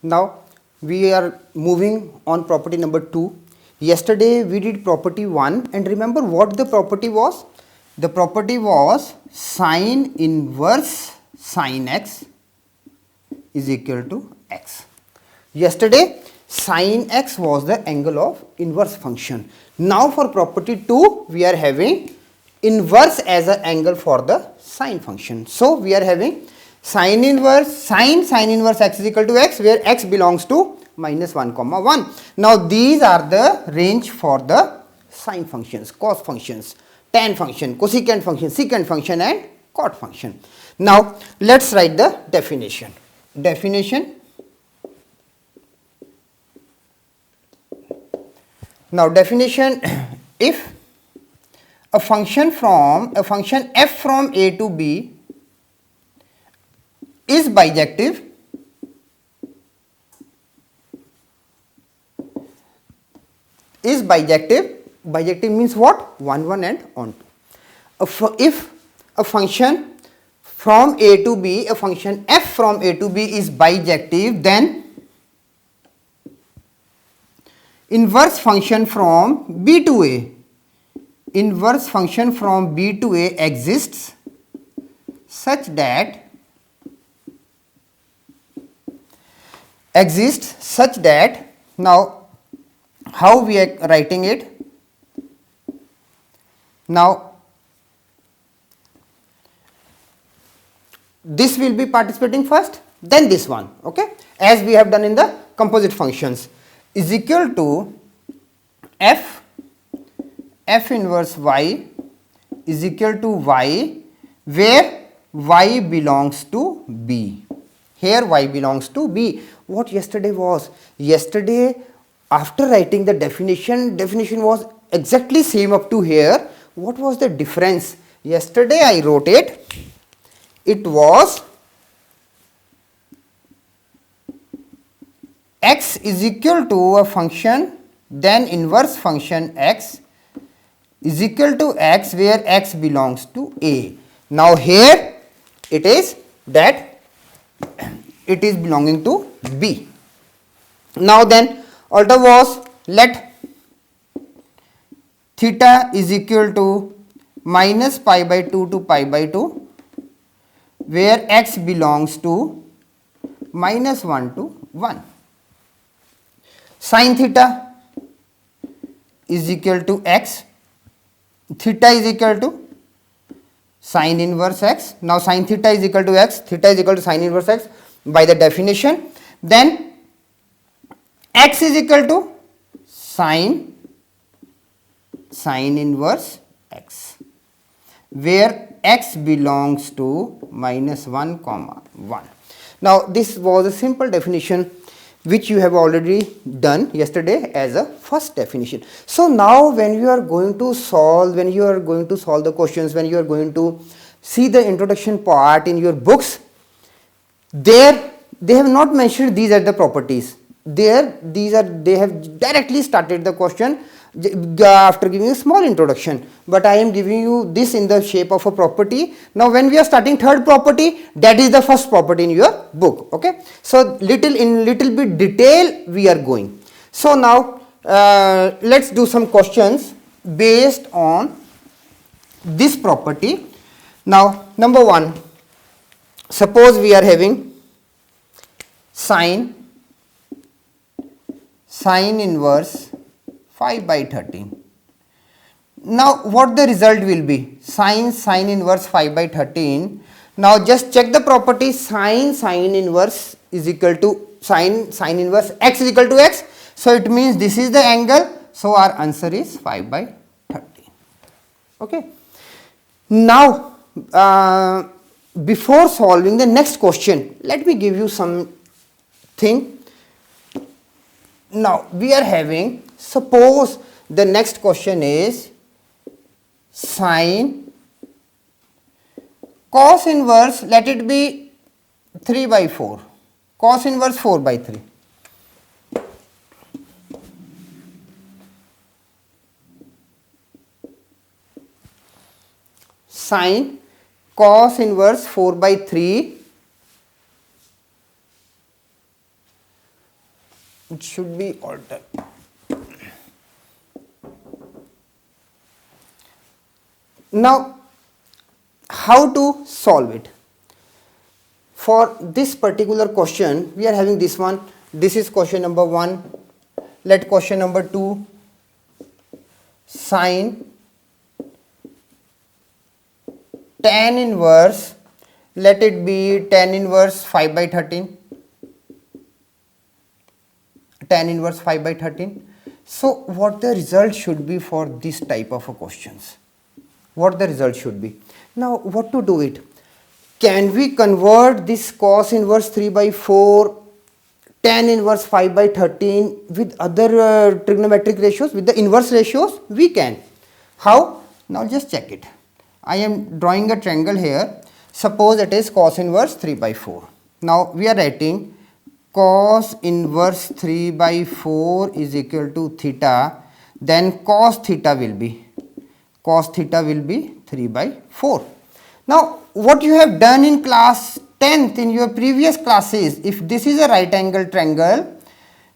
Now we are moving on property number 2. Yesterday we did property 1, and remember what the property was? The property was sine inverse sine x is equal to x. Yesterday sine x was the angle of inverse function. Now for property 2 we are having inverse as an angle for the sine function. So we are having sine inverse sine inverse x is equal to x, where x belongs to minus 1 comma 1. Now these are the range for the sine functions, cos functions, tan function, cosecant function, secant function and cot function. Now let's write the definition. Now definition, if a function f from a to b is bijective, bijective means what? 1 1 and on 2. If a function from a to b, a function f from a to b is bijective, then inverse function from b to a exists such that now how we are writing it? Now this will be participating first, then this one, okay, as we have done in the composite functions, is equal to f inverse y is equal to y, where y belongs to b. Here y belongs to b. What yesterday was? Yesterday, after writing the definition was exactly same up to here. What was the difference? Yesterday I wrote it was x is equal to a function, then inverse function x is equal to x, where x belongs to a. Now here it is that it is belonging to b. Now then alter was, let theta is equal to minus pi by 2 to pi by 2, where x belongs to minus 1 to 1. Sin theta is equal to x, theta is equal to sin inverse x. Now sin theta is equal to x, theta is equal to sin inverse x by the definition. Then x is equal to sin inverse x, where x belongs to minus 1 comma 1. Now this was a simple definition which you have already done yesterday as a first definition. So now when you are going to solve the questions, when you are going to see the introduction part in your books, there they have not mentioned these are the properties. They have directly started the question after giving a small introduction, but I am giving you this in the shape of a property. Now when we are starting third property, that is the first property in your book, okay. So little bit detail we are going. So now let's do some questions based on this property. Now number 1, suppose we are having sine inverse 5 by 13. Now what the result will be? Sine inverse 5 by 13. Now just check the property, sine inverse is equal to sine inverse x is equal to x. So it means this is the angle. So our answer is 5 by 13. Okay. Now before solving the next question, let me give you some thing. Now we are having, suppose the next question is sine cos inverse, let it be 3 by 4, cos inverse 4 by 3. Sine cos inverse 4 by 3 it should be altered. Now, how to solve it? For this particular question, we are having this one. This is question number 1. Let question number 2, sine tan inverse, let it be tan inverse 5 by 13. Tan inverse 5 by 13. So, what the result should be for this type of questions? What the result should be? Now, what to do it? Can we convert this cos inverse 3 by 4, tan inverse 5 by 13 with other trigonometric ratios, with the inverse ratios? We can. How? Now, just check it. I am drawing a triangle here. Suppose it is cos inverse 3 by 4. Now, we are writing cos inverse 3 by 4 is equal to theta, then cos theta will be 3 by 4. Now, what you have done in class 10th in your previous classes, if this is a right angle triangle,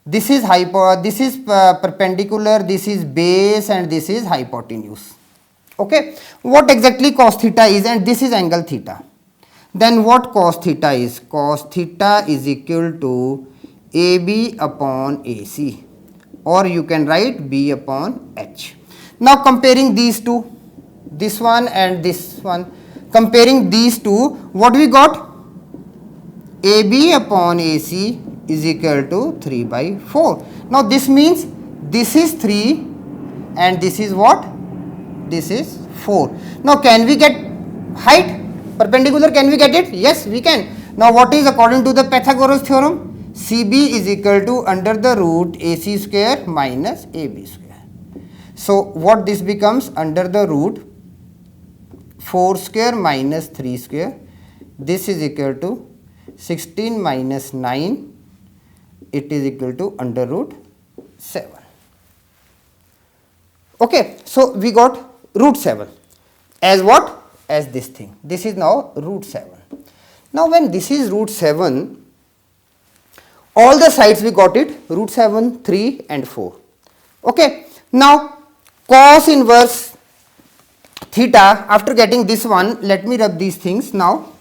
this is perpendicular, this is base, and this is hypotenuse. Okay, what exactly cos theta is, and this is angle theta. Then what cos theta is? Cos theta is equal to AB upon AC, or you can write B upon H. Now, comparing these two, this one and this one, comparing these two, what we got? AB upon AC is equal to 3 by 4. Now, this means this is 3 and this is what? This is 4. Now, can we get height? Perpendicular, can we get it? Yes, we can. Now, what is according to the Pythagoras theorem? CB is equal to under the root AC square minus AB square. So, what this becomes? Under the root 4 square minus 3 square. This is equal to 16 minus 9. It is equal to under root 7. Okay, so we got root 7 as what? As this thing. This is now root 7. Now, when this is root 7, all the sides we got it, root 7, 3 and 4. Okay. Now, cos inverse theta, after getting this one, let me rub these things now.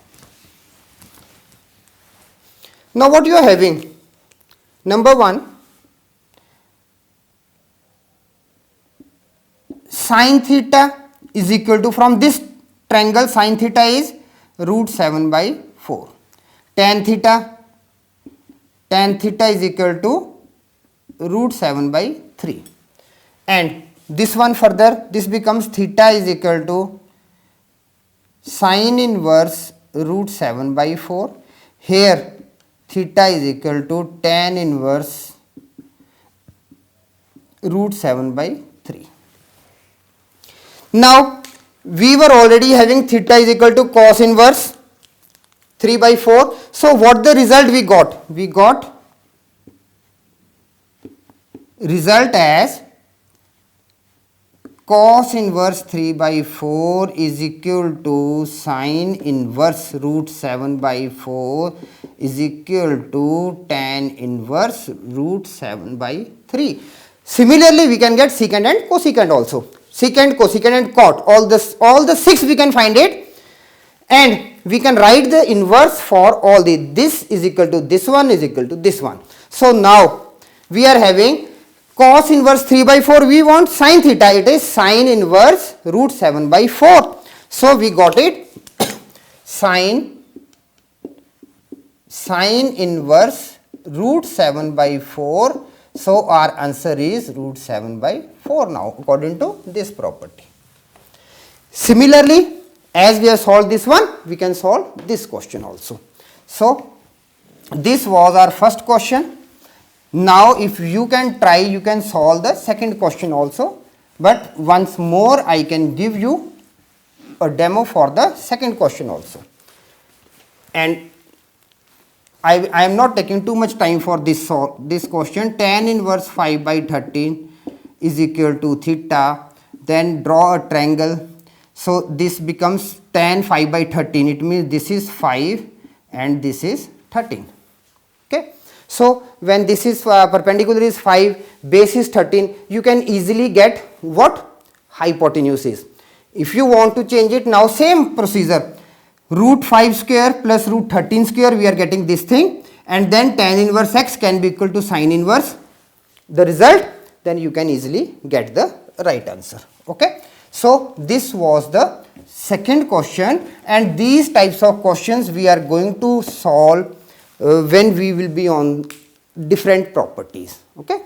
Now, what you are having? Number 1, sin theta is equal to, from this triangle sin theta is root 7 by 4. Tan theta is equal to root 7 by 3. And this one further, this becomes theta is equal to sin inverse root 7 by 4. Here theta is equal to tan inverse root 7 by 3. Now, we were already having theta is equal to cos inverse 3 by 4. So, what the result we got? We got result as cos inverse 3 by 4 is equal to sin inverse root 7 by 4 is equal to tan inverse root 7 by 3. Similarly, we can get secant and cosecant also. Secant, cosecant and cot, all the 6 we can find it, and we can write the inverse for all the, this is equal to this one is equal to this one. So, now we are having cos inverse 3 by 4, we want sin theta, it is sin inverse root 7 by 4. So, we got it sin inverse root 7 by 4. So, our answer is root 7 by 4 now according to this property. Similarly, as we have solved this one, we can solve this question also. So, this was our first question. Now, if you can try, you can solve the second question also. But once more, I can give you a demo for the second question also. And I am not taking too much time for this question. Tan inverse 5 by 13 is equal to theta. Then draw a triangle. So, this becomes tan 5 by 13. It means this is 5 and this is 13. Okay. So when this is perpendicular is 5, base is 13, you can easily get what hypotenuse is. If you want to change it, now same procedure, root 5 square plus root 13 square, we are getting this thing, and then tan inverse x can be equal to sin inverse the result, then you can easily get the right answer. Okay. So this was the second question, and these types of questions we are going to solve when we will be on different properties. Okay.